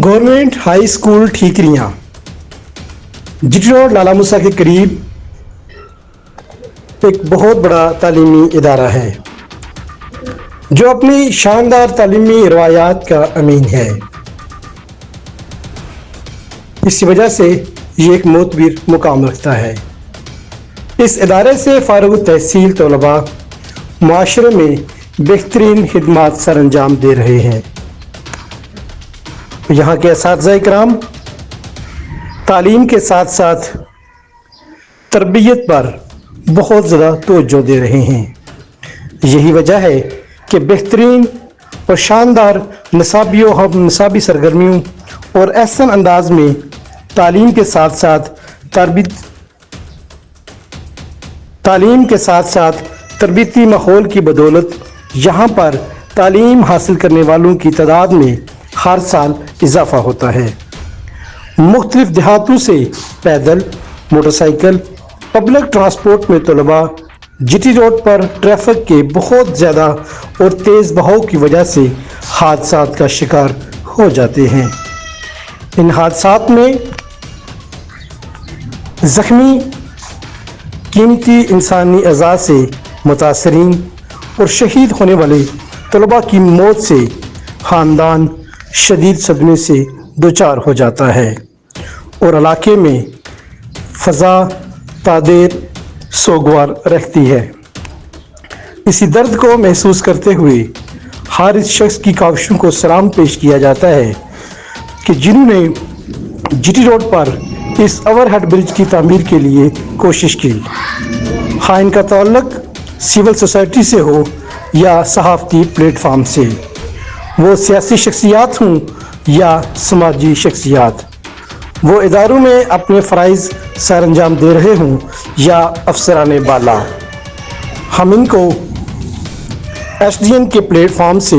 Government high school Thikriyan GT road Lala Musa के करीब एक बहुत बड़ा तालीमी इदारा है जो अपनी शानदार तालीमी रवायात का अमीन है। इसी वजह से ये एक मोतबर मुकाम रखता है। इस इदारे से फारुग तहसील तलबा मुआशरे में बेहतरीन खिदमात सर अंजाम दे रहे हैं। यहाँ के असातिज़ा इकराम तालीम के साथ साथ तरबियत पर बहुत ज़्यादा तवज्जो दे रहे हैं। यही वजह है कि बेहतरीन और शानदार निसाबी और हम निसाबी सरगर्मियों और एहसन अंदाज में तालीम के साथ साथ तरबियती माहौल की बदौलत यहाँ पर तालीम हासिल करने वालों की तादाद में हर साल इजाफ़ा होता है। मुख्तलिफ देहातों से पैदल, मोटरसाइकिल, पब्लिक ट्रांसपोर्ट में तलबा जीटी रोड पर ट्रैफिक के बहुत ज़्यादा और तेज़ बहाव की वजह से हादसात का शिकार हो जाते हैं। इन हादसात में ज़ख्मी कीमती इंसानी अज़ा से मुतासरीन और शहीद होने वाले तलबा की मौत से ख़ानदान शदीद सदमे से दोचार हो जाता है और इलाके में फ़ज़ा तादेर सोगवार रखती है। इसी दर्द को महसूस करते हुए हर इस शख्स की काविशों को सलाम पेश किया जाता है कि जिन्होंने जीटी रोड पर इस ओवरहेड ब्रिज की तामीर के लिए कोशिश की। हाँ, इनका ताल्लुक सिविल सोसाइटी से हो या सहाफ़ती प्लेटफार्म से, वो सियासी शख्सियात हों या समाजी शख्सियात, वो इदारों में अपने फ़राइज़ सर अंजाम दे रहे हों या अफसरान बाला, हम इनको SDN के प्लेटफार्म से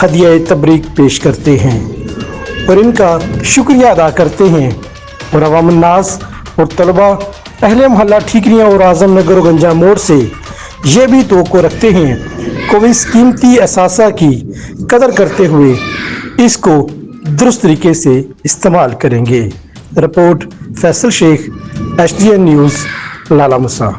हदिया तबरीक पेश करते हैं और इनका शुक्रिया अदा करते हैं और अवामुन्नास और तलबा अहले मोहल्ला ठीकरियां और आज़म नगर और गंजा मोड़ से ये भी तवक्को रखते हैं कि इस कीमती असासा की कदर करते हुए इसको दुरुस्त तरीके से इस्तेमाल करेंगे। Report Faisal Sheikh, SDN news, Lala मूसा।